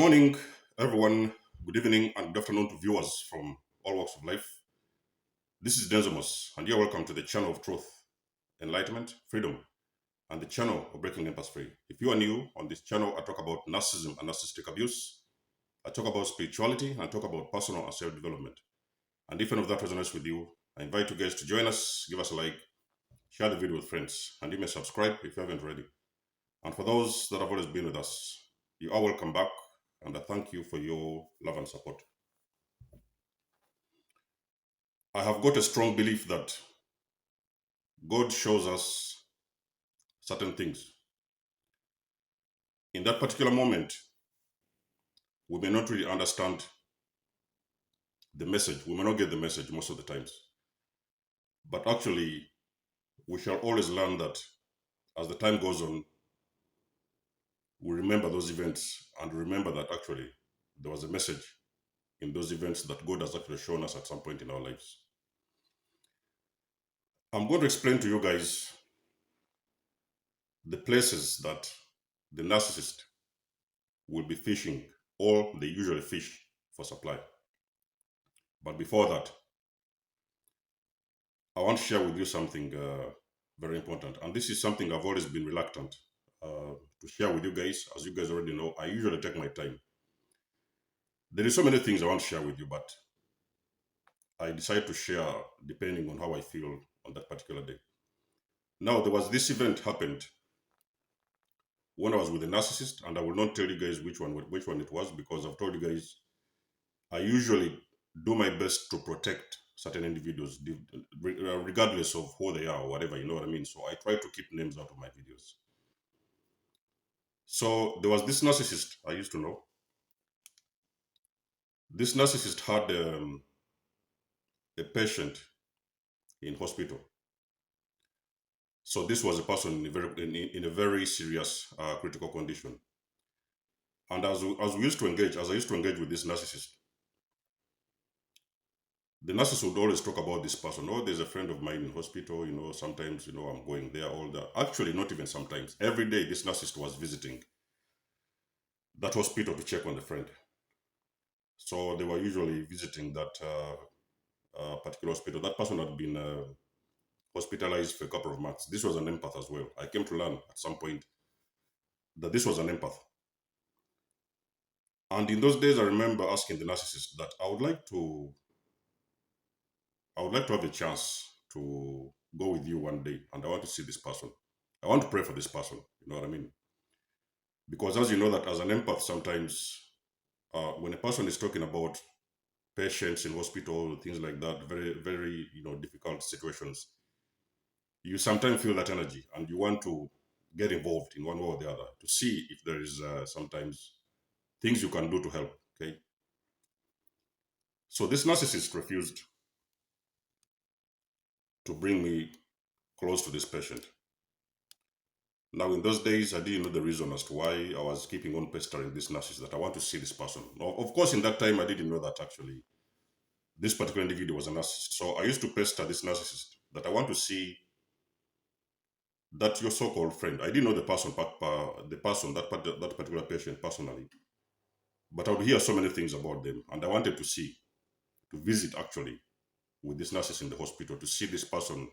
Good morning, everyone. Good evening and good afternoon to viewers from all walks of life. This is Denzomus, and you're welcome to the channel of truth, enlightenment, freedom, and the channel of breaking empath free. If you are new on this channel, I talk about narcissism and narcissistic abuse. I talk about spirituality and I talk about personal and self-development. And if any of that resonates with you, I invite you guys to join us, give us a like, share the video with friends, and you may subscribe if you haven't already. And for those that have always been with us, you are welcome back, and I thank you for your love and support. I have got a strong belief that God shows us certain things. In that particular moment, we may not really understand the message. We may not get the message most of the times. But actually, we shall always learn that as the time goes on, we remember those events and remember that actually there was a message in those events that God has actually shown us at some point in our lives. I'm going to explain to you guys the places that the narcissist will be fishing, or they usually fish for supply. But before that, I want to share with you something very important. And this is something I've always been reluctant to share with you guys. As you guys already know, I usually take my time. There is so many things I want to share with you, but I decide to share depending on how I feel on that particular day. Now, there was this event happened when I was with a narcissist, and I will not tell you guys which one it was, because I've told you guys I usually do my best to protect certain individuals, regardless of who they are or whatever, you know what I mean? So I try to keep names out of my videos. So there was this narcissist I used to know. This narcissist had a patient in hospital. So this was a person in a very serious critical condition. And as I used to engage with this narcissist, the narcissist would always talk about this person. Oh, there's a friend of mine in hospital, sometimes, I'm going there, all that. Actually, not even sometimes. Every day, this narcissist was visiting that hospital to check on the friend. So they were usually visiting that particular hospital. That person had been hospitalized for a couple of months. This was an empath as well. I came to learn at some point that this was an empath. And in those days, I remember asking the narcissist that I would like to have a chance to go with you one day, and I want to see this person. I want to pray for this person. You know what I mean? Because as you know that as an empath, sometimes when a person is talking about patients in hospital, things like that, very, very, difficult situations, you sometimes feel that energy and you want to get involved in one way or the other to see if there is sometimes things you can do to help, okay? So this narcissist refused to bring me close to this patient. Now, in those days, I didn't know the reason as to why I was keeping on pestering this narcissist that I want to see this person. Now, of course, in that time, I didn't know that actually this particular individual was a narcissist. So I used to pester this narcissist that I want to see that your so-called friend. I didn't know the person, that particular patient personally, but I would hear so many things about them, and I wanted to visit actually with this narcissist in the hospital to see this person.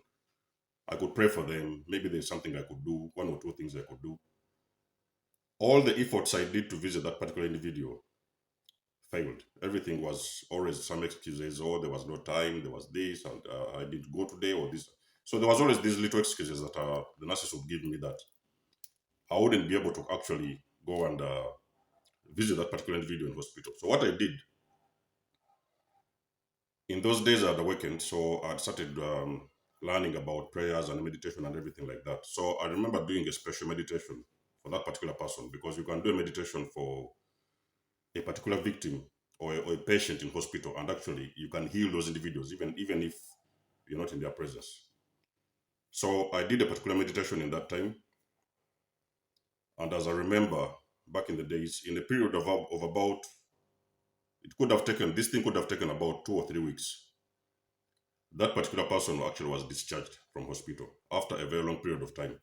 I could pray for them. Maybe there's something I could do, one or two things I could do. All the efforts I did to visit that particular individual failed. Everything was always some excuses. Oh, there was no time, there was this, and I didn't go today, or this. So there was always these little excuses that the narcissist would give me that I wouldn't be able to actually go and visit that particular individual in hospital. So what I did, in those days I had awakened, so I started learning about prayers and meditation and everything like that. So I remember doing a special meditation for that particular person, because you can do a meditation for a particular victim or a patient in hospital, and actually you can heal those individuals even if you're not in their presence. So I did a particular meditation in that time, and as I remember back in the days, in a period of about, this thing could have taken about 2 or 3 weeks. That particular person actually was discharged from hospital after a very long period of time,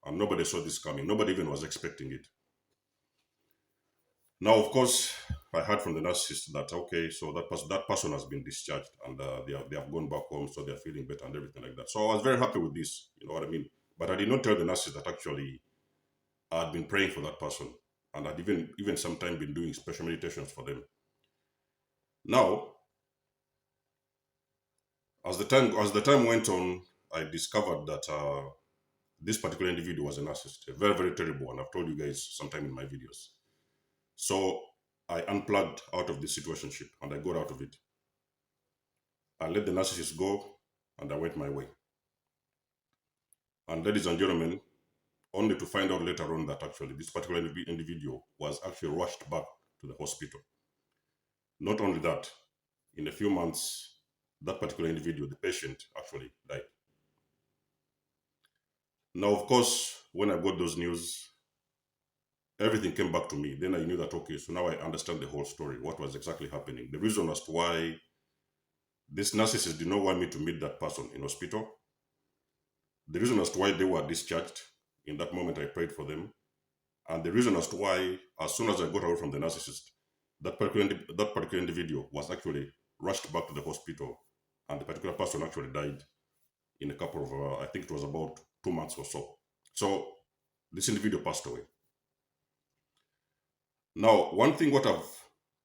and nobody saw this coming. Nobody even was expecting it. Now, of course, I heard from the narcissist that okay, so that person has been discharged and they have gone back home, so they're feeling better and everything like that. So I was very happy with this. You know what I mean? But I did not tell the narcissist that actually I had been praying for that person and I'd even sometime been doing special meditations for them. Now, as the time went on, I discovered that this particular individual was a narcissist, a very very terrible one. I've told you guys sometime in my videos. So I unplugged out of this situationship and I got out of it. I let the narcissist go and I went my way. And ladies and gentlemen, only to find out later on that actually this particular individual was actually rushed back to the hospital. Not only that, in a few months, that particular individual, the patient, actually died. Now, of course, when I got those news, everything came back to me. Then I knew that, okay, so now I understand the whole story, what was exactly happening. The reason as to why this narcissist did not want me to meet that person in hospital, the reason as to why they were discharged, in that moment I prayed for them, and the reason as to why, as soon as I got away from the narcissist, that particular individual was actually rushed back to the hospital, and the particular person actually died in a couple of, I think it was about 2 months or so. So this individual passed away. Now, one thing what I've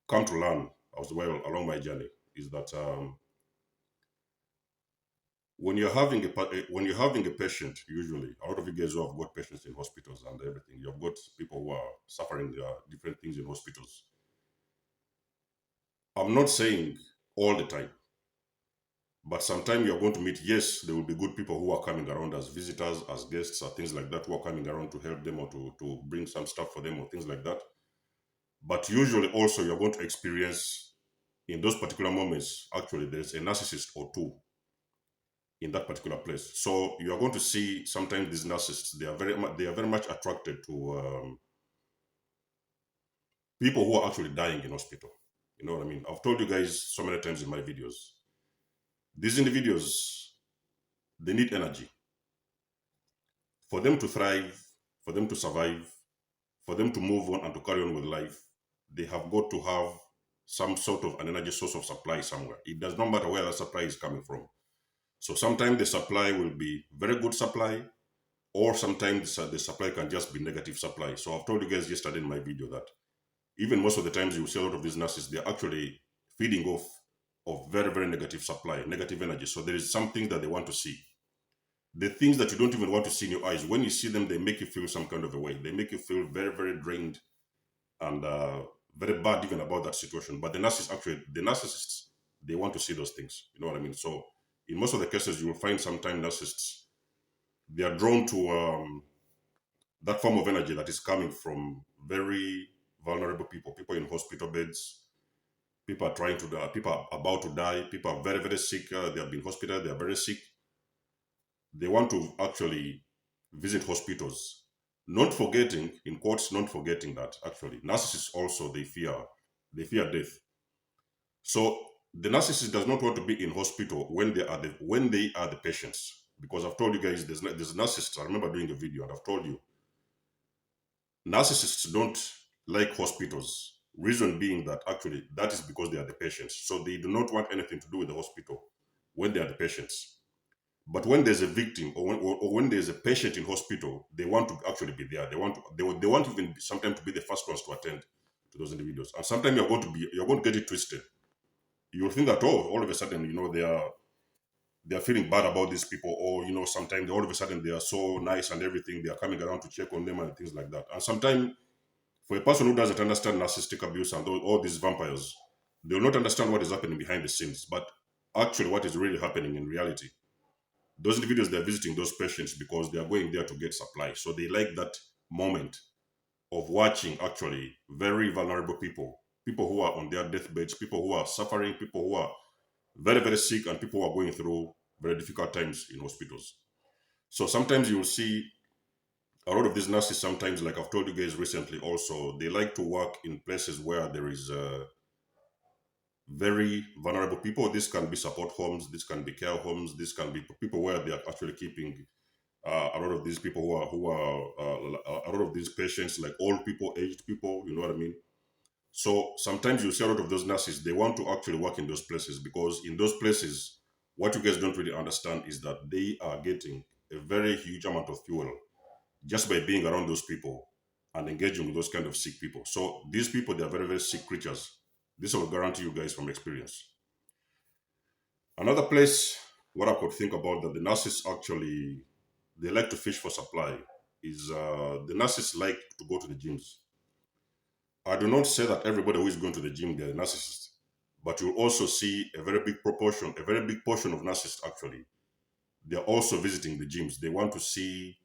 come to learn as well along my journey is that when you're having a patient, usually a lot of you guys who have got patients in hospitals and everything, you've got people who are suffering different things in hospitals. I'm not saying all the time, but sometimes you're going to meet, yes, there will be good people who are coming around as visitors, as guests, or things like that, who are coming around to help them or to bring some stuff for them or things like that. But usually also you're going to experience in those particular moments, actually, there's a narcissist or two in that particular place. So you are going to see sometimes these narcissists, they are very much attracted to people who are actually dying in hospital. You know what I mean? I've told you guys so many times in my videos. These individuals, they need energy for them to thrive, for them to survive, for them to move on and to carry on with life. They have got to have some sort of an energy source of supply somewhere. It does not matter where the supply is coming from. So sometimes the supply will be very good supply, or sometimes the supply can just be negative supply. So I've told you guys yesterday in my video that even most of the times you see a lot of these nurses, they're actually feeding off of very, very negative supply, negative energy. So there is something that they want to see. The things that you don't even want to see in your eyes, when you see them, they make you feel some kind of a way. They make you feel very, very drained and very bad even about that situation. But the narcissists, they want to see those things. You know what I mean? So in most of the cases, you will find sometimes narcissists, they are drawn to that form of energy that is coming from very vulnerable people, people in hospital beds, people are trying to die, people are about to die, people are very, very sick, they have been hospitalized, they are very sick. They want to actually visit hospitals, not forgetting, in quotes, not forgetting that actually narcissists also, they fear death. So the narcissist does not want to be in hospital when they are the patients, because I've told you guys there's narcissists. I remember doing a video and I've told you narcissists don't like hospitals. Reason being that actually that is because they are the patients. So they do not want anything to do with the hospital when they are the patients. But when there's a victim or when there's a patient in hospital, they want to actually be there. They want even sometimes to be the first ones to attend to those individuals. And sometimes you're going to get it twisted. You'll think that, oh, all of a sudden, they are feeling bad about these people, or sometimes all of a sudden they are so nice and everything, they are coming around to check on them and things like that. And sometimes for a person who doesn't understand narcissistic abuse and all these vampires, they will not understand what is happening behind the scenes. But actually, what is really happening in reality, those individuals, they're visiting those patients because they are going there to get supply. So they like that moment of watching actually very vulnerable people who are on their deathbeds, people who are suffering, people who are very, very sick, and people who are going through very difficult times in hospitals. So sometimes you'll see a lot of these nurses, sometimes, like I've told you guys recently also, they like to work in places where there is very vulnerable people. This can be support homes, this can be care homes, this can be people where they are actually keeping a lot of these people who are a lot of these patients, like old people, aged people, you know what I mean? So sometimes you see a lot of those nurses, they want to actually work in those places because in those places, what you guys don't really understand is that they are getting a very huge amount of fuel just by being around those people and engaging with those kind of sick people. So these people, they are very, very sick creatures. This I will guarantee you guys from experience. Another place what I could think about that the nurses actually they like to fish for supply is the nurses like to go to the gyms. I do not say that everybody who is going to the gym they're a narcissist, but you'll also see a very big proportion, a very big portion of narcissists actually. They're also visiting the gyms. They want to see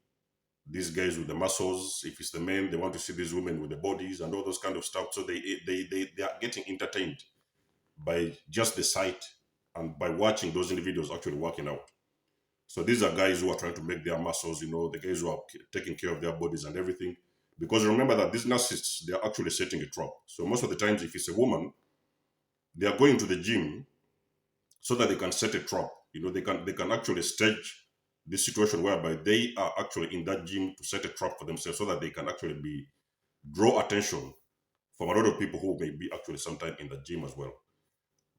these guys with the muscles. If it's the men, they want to see these women with the bodies and all those kind of stuff. So they are getting entertained by just the sight and by watching those individuals actually working out. So these are guys who are trying to make their muscles, the guys who are taking care of their bodies and everything. Because remember that these narcissists, they are actually setting a trap. So most of the times, if it's a woman, they are going to the gym so that they can set a trap. They can actually stage this situation whereby they are actually in that gym to set a trap for themselves so that they can actually be draw attention from a lot of people who may be actually sometime in the gym as well.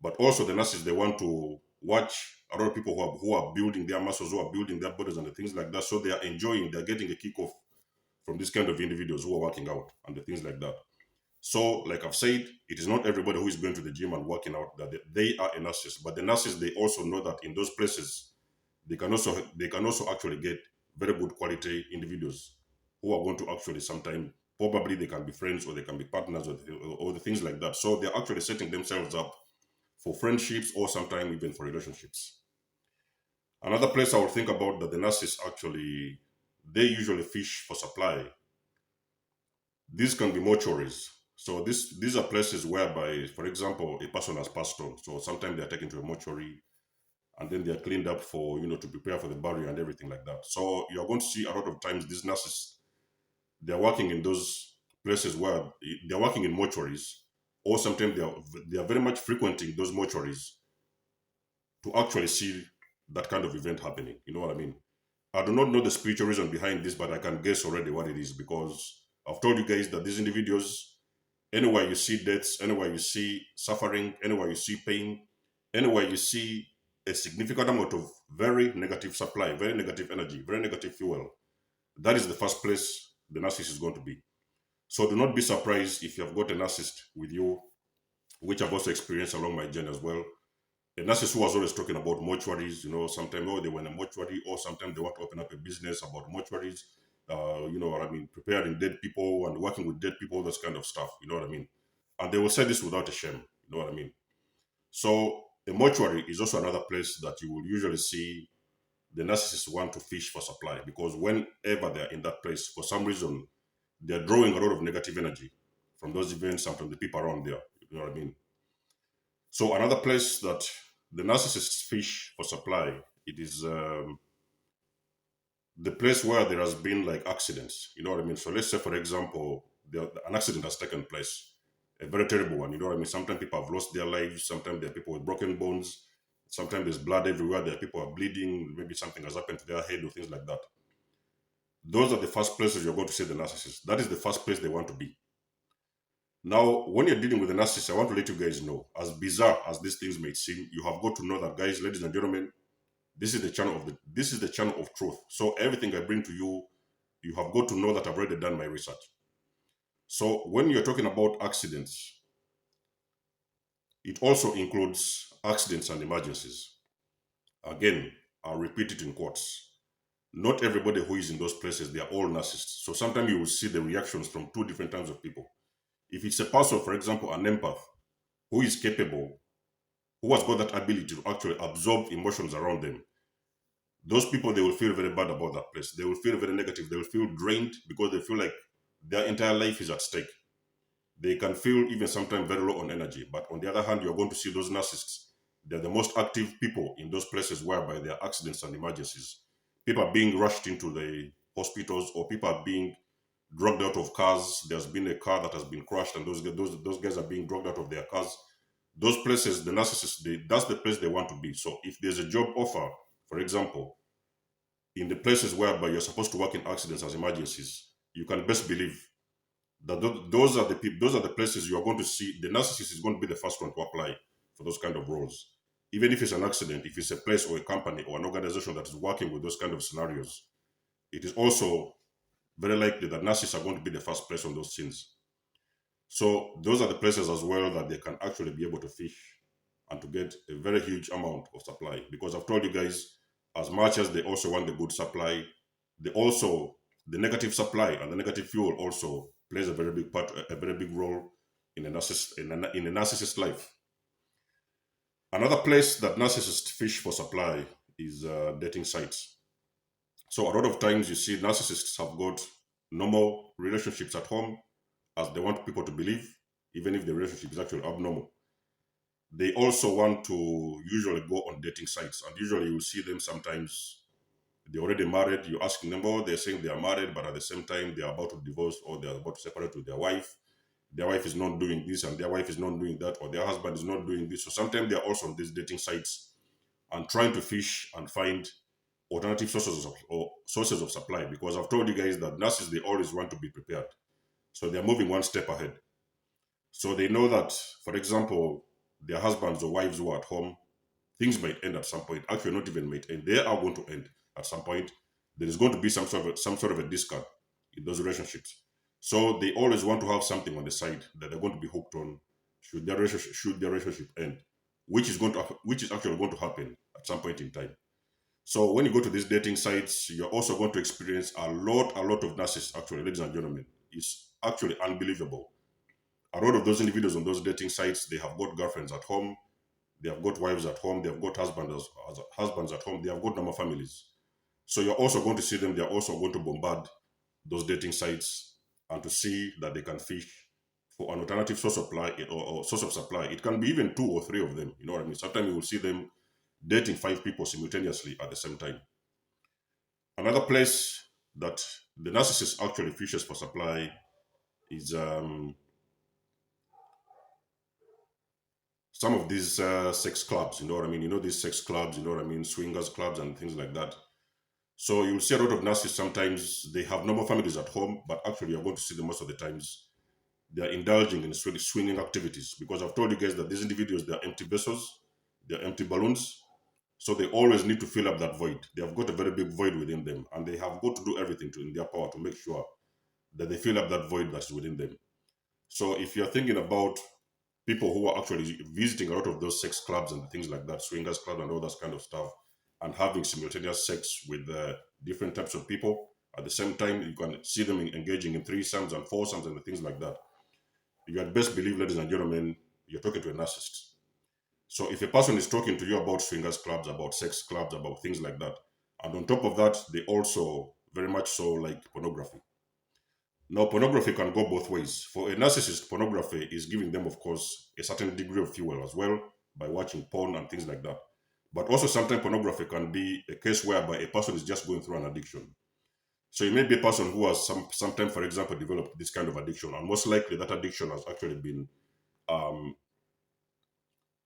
But also the nurses, they want to watch a lot of people who are building their muscles, who are building their bodies and the things like that. So they are enjoying, they're getting a kick off from this kind of individuals who are working out and the things like that. So, like I've said, it is not everybody who is going to the gym and working out that they are a narcissist. But the narcissists, they also know that in those places, they can also actually get very good quality individuals who are going to actually sometime probably they can be friends or they can be partners or the things like that. So they're actually setting themselves up for friendships or sometimes even for relationships. Another place I would think about that the narcissists actually they usually fish for supply. These can be mortuaries. So these are places whereby, for example, a person has passed on. So sometimes they are taken to a mortuary and then they are cleaned up for to prepare for the burial and everything like that. So you're going to see a lot of times these nurses they're working in those places where they're working in mortuaries, or sometimes they are very much frequenting those mortuaries to actually see that kind of event happening. You know what I mean? I do not know the spiritual reason behind this, but I can guess already what it is because I've told you guys that these individuals, anywhere you see deaths, anywhere you see suffering, anywhere you see pain, anywhere you see a significant amount of very negative supply, very negative energy, very negative fuel, that is the first place the narcissist is going to be. So do not be surprised if you have got a narcissist with you, which I've also experienced along my journey as well. A narcissist who was always talking about mortuaries, sometimes they were in a mortuary, or sometimes they want to open up a business about mortuaries, you know what I mean, preparing dead people and working with dead people, this kind of stuff, you know what I mean? And they will say this without a shame, you know what I mean? So a mortuary is also another place that you will usually see the narcissists want to fish for supply because whenever they're in that place, for some reason, they're drawing a lot of negative energy from those events and from the people around there, you know what I mean? So another place that the narcissists fish for supply, it is the place where there has been like accidents. You know what I mean? So let's say, for example, an accident has taken place, a very terrible one. You know what I mean? Sometimes people have lost their lives. Sometimes there are people with broken bones. Sometimes there's blood everywhere. There are people who are bleeding. Maybe something has happened to their head or things like that. Those are the first places you're going to see the narcissist. That is the first place they want to be. Now, when you're dealing with a narcissist, I want to let you guys know, as bizarre as these things may seem, you have got to know that, guys, ladies and gentlemen, this is the channel of truth. So everything I bring to you, you have got to know that I've already done my research. So when you're talking about accidents, it also includes accidents and emergencies. Again, I'll repeat it in quotes. Not everybody who is in those places, they are all narcissists. So sometimes you will see the reactions from two different kinds of people. If it's a person, for example, an empath, who is capable, who has got that ability to actually absorb emotions around them, those people, they will feel very bad about that place. They will feel very negative. They will feel drained because they feel like their entire life is at stake. They can feel even sometimes very low on energy. But on the other hand, you're going to see those narcissists. They're the most active people in those places whereby there are accidents and emergencies. People are being rushed into the hospitals, or people are being drugged out of cars. There's been a car that has been crushed, and those guys are being drugged out of their cars. Those places, the narcissists, that's the place they want to be. So if there's a job offer, for example, in the places whereby you're supposed to work in accidents as emergencies, you can best believe Those are the people, those are the places you are going to see the narcissist is going to be the first one to apply for those kind of roles. Even if it's an accident, if it's a place or a company or an organization that is working with those kind of scenarios, it is also very likely that narcissists are going to be the first place on those scenes. So those are the places as well that they can actually be able to fish and to get a very huge amount of supply. Because I've told you guys, as much as they also want the good supply, they also the negative supply and the negative fuel also plays a very big part, a very big role in a narcissist life. Another place that narcissists fish for supply is dating sites. So a lot of times you see narcissists have got normal relationships at home, as they want people to believe, even if the relationship is actually abnormal. They also want to usually go on dating sites, and usually you see them sometimes they're already married. You're asking them, oh, they're saying they are married, but at the same time they're about to divorce or they're about to separate with their wife. Their wife is not doing this and their wife is not doing that, or their husband is not doing this. So sometimes they're also on these dating sites and trying to fish and find alternative sources of supply, because I've told you guys that nurses, they always want to be prepared. So they're moving one step ahead. So they know that, for example, their husbands or wives who are at home, things might end at some point. Actually, not even might end. They are going to end at some point. There is going to be some sort of a discard in those relationships. So they always want to have something on the side that they're going to be hooked on should their relationship end, which is actually going to happen at some point in time. So when you go to these dating sites, you're also going to experience a lot of narcissists. Actually, ladies and gentlemen, it's actually unbelievable. A lot of those individuals on those dating sites, they have got girlfriends at home, they have got wives at home, they have got husbands at home, they have got normal families. So you're also going to see them, they're also going to bombard those dating sites and to see that they can fish for an alternative source of supply or source of supply. It can be even two or three of them. You know what I mean? Sometimes you will see them dating five people simultaneously at the same time. Another place that the narcissist actually fishes for supply is some of these sex clubs. You know what I mean? You know these sex clubs. You know what I mean? Swingers clubs and things like that. So you'll see a lot of narcissists. Sometimes they have normal families at home, but actually you're going to see them most of the times they are indulging in swinging activities, because I've told you guys that these individuals, they're empty vessels, they're empty balloons. So they always need to fill up that void. They have got a very big void within them, and they have got to do everything in their power to make sure that they fill up that void that's within them. So if you're thinking about people who are actually visiting a lot of those sex clubs and things like that, swingers club and all that kind of stuff, and having simultaneous sex with different types of people at the same time, you can see them engaging in threesomes and foursomes and things like that. You had best believe, ladies and gentlemen, you're talking to a narcissist. So if a person is talking to you about swingers clubs, about sex clubs, about things like that, and on top of that, they also very much so like pornography. Now, pornography can go both ways. For a narcissist, pornography is giving them, of course, a certain degree of fuel as well by watching porn and things like that. But also, sometimes pornography can be a case whereby a person is just going through an addiction. So it may be a person who has sometime, for example, developed this kind of addiction, and most likely that addiction has actually been um,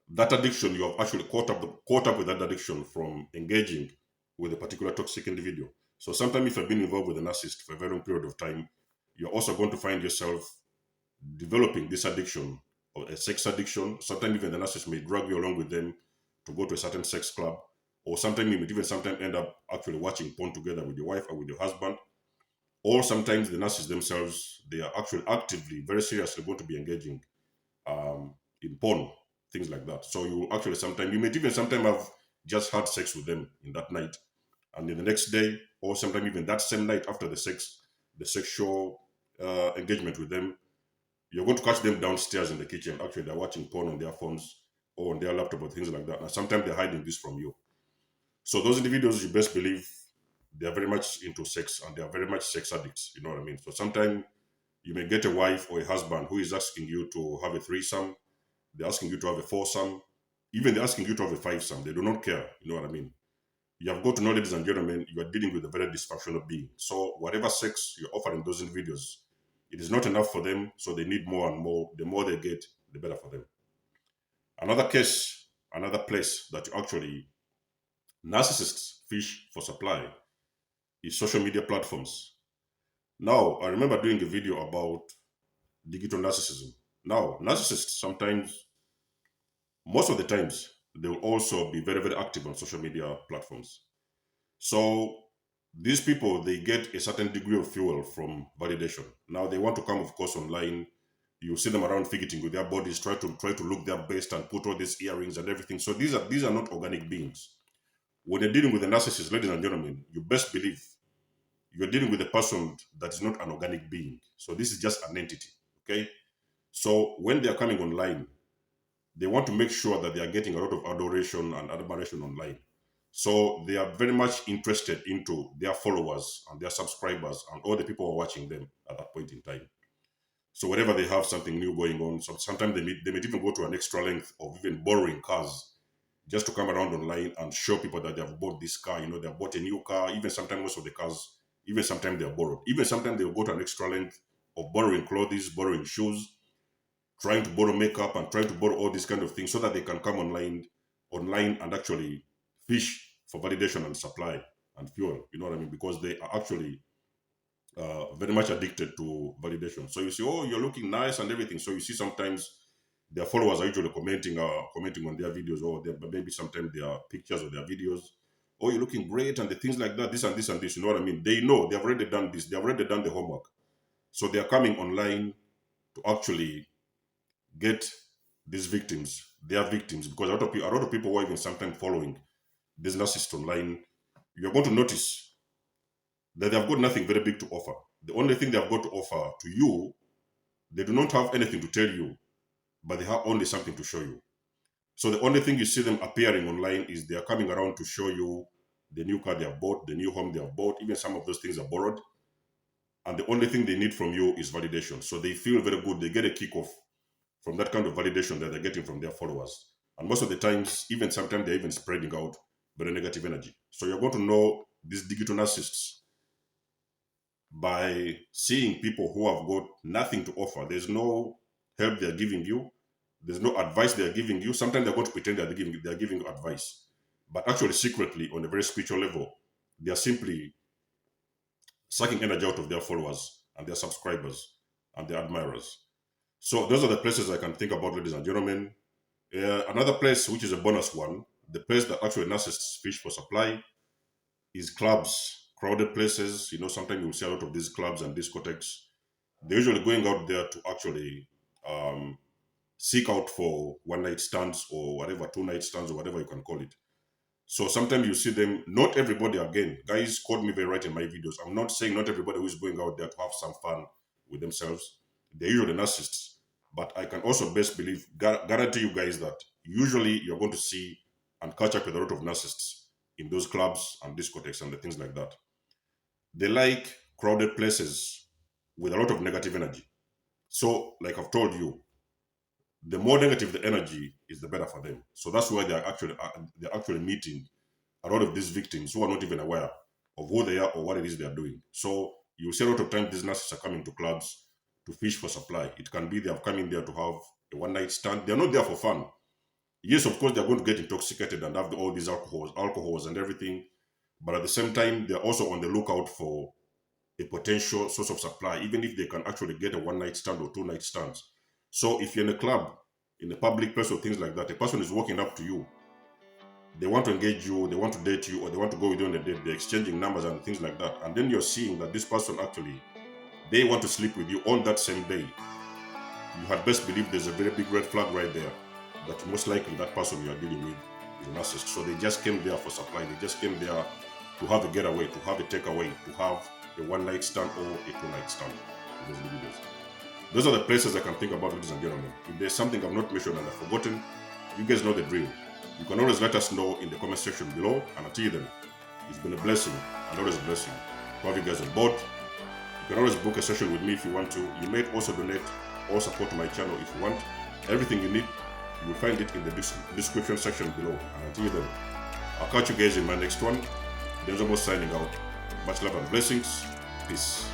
that addiction. You have actually caught up with that addiction from engaging with a particular toxic individual. So sometimes, if you've been involved with a narcissist for a very long period of time, you're also going to find yourself developing this addiction or a sex addiction. Sometimes even the narcissist may drag you along with them to go to a certain sex club, or sometimes you may even sometimes end up actually watching porn together with your wife or with your husband. Or sometimes the narcissists themselves, they are actually actively, very seriously going to be engaging in porn, things like that. So you actually sometimes, you may even sometimes have just had sex with them in that night, and then the next day, or sometimes even that same night after the sexual engagement with them, you're going to catch them downstairs in the kitchen. Actually, they're watching porn on their phones or on their laptop or things like that. And sometimes they're hiding this from you. So those individuals, you best believe, they are very much into sex and they are very much sex addicts. You know what I mean? So sometimes you may get a wife or a husband who is asking you to have a threesome. They're asking you to have a foursome. Even they're asking you to have a fivesome. They do not care. You know what I mean? You have got to know, ladies and gentlemen, you are dealing with a very dysfunctional being. So whatever sex you're offering those individuals, it is not enough for them. So they need more and more. The more they get, the better for them. Another case, another place that you actually narcissists fish for supply is social media platforms. Now, I remember doing a video about digital narcissism. Now, narcissists sometimes, most of the times, they will also be very, very active on social media platforms. So these people, they get a certain degree of fuel from validation. Now they want to come, of course, online. You see them around fidgeting with their bodies, try to look their best and put all these earrings and everything. So these are not organic beings. When you're dealing with a narcissist, ladies and gentlemen, you best believe you're dealing with a person that is not an organic being. So this is just an entity. Okay. So when they are coming online, they want to make sure that they are getting a lot of adoration and admiration online. So they are very much interested into their followers and their subscribers and all the people who are watching them at that point in time. So whenever they have something new going on, sometimes they may even go to an extra length of even borrowing cars just to come around online and show people that they have bought this car. They've bought a new car. Even sometimes most of the cars, even sometimes they are borrowed. Even sometimes they'll go to an extra length of borrowing clothes, borrowing shoes, trying to borrow makeup and trying to borrow all these kind of things so that they can come online and actually fish for validation and supply and fuel. You know what I mean? Because they are actually very much addicted to validation. So you see, oh, you're looking nice and everything. So you see sometimes their followers are usually commenting on their videos, or maybe sometimes their pictures or their videos. Oh, you're looking great and the things like that, this and this and this. You know what I mean? They know, they've already done this. They've already done the homework. So they're coming online to actually get these victims, their victims, because a lot of people who are even sometimes following these narcissists online, you're going to notice that they've got nothing very big to offer. The only thing they've got to offer to you, they do not have anything to tell you, but they have only something to show you. So the only thing you see them appearing online is they are coming around to show you the new car they have bought, the new home they have bought. Even some of those things are borrowed. And the only thing they need from you is validation. So they feel very good. They get a kick off from that kind of validation that they're getting from their followers. And most of the times, even sometimes they're even spreading out very negative energy. So you're going to know these digital narcissists by seeing people who have got nothing to offer. There's no help they're giving you. There's no advice they're giving you. Sometimes they're going to pretend they're giving you advice. But actually, secretly, on a very spiritual level, they are simply sucking energy out of their followers and their subscribers and their admirers. So those are the places I can think about, ladies and gentlemen. Another place, which is a bonus one, the place that actually narcissists fish for supply is clubs, crowded places. Sometimes you'll see a lot of these clubs and discotheques. They're usually going out there to actually seek out for one-night stands or whatever, two-night stands or whatever you can call it. So sometimes you see them, not everybody, again, guys quote me very right in my videos. I'm not saying not everybody who is going out there to have some fun with themselves. They're usually narcissists. But I can also best believe, guarantee you guys that usually you're going to see and catch up with a lot of narcissists in those clubs and discotheques and the things like that. They like crowded places with a lot of negative energy. So, like I've told you, the more negative the energy is, the better for them. So that's why they're actually meeting a lot of these victims who are not even aware of who they are or what it is they are doing. So you see a lot of times these narcissists are coming to clubs to fish for supply. It can be they have come in there to have a one-night stand. They're not there for fun. Yes, of course, they're going to get intoxicated and have all these alcohols and everything. But at the same time, they're also on the lookout for a potential source of supply, even if they can actually get a one-night stand or two-night stands. So if you're in a club, in a public place or things like that, a person is walking up to you. They want to engage you, they want to date you, or they want to go with you on a date. They're exchanging numbers and things like that. And then you're seeing that this person actually, they want to sleep with you on that same day. You had best believe there's a very big red flag right there that most likely that person you are dealing with is a narcissist. So they just came there for supply. They just came there to have a getaway, to have a takeaway, to have a one-night stand or a two-night stand. Those are the places I can think about, ladies and gentlemen. If there's something I've not mentioned and I've forgotten, you guys know the drill. You can always let us know in the comment section below, and until then, it's been a blessing and always a blessing to have you guys on board. You can always book a session with me if you want to. You may also donate or support my channel if you want. Everything you need, you will find it in the description section below. And until then, I'll catch you guys in my next one. Denzobo signing out. Much love and blessings. Peace.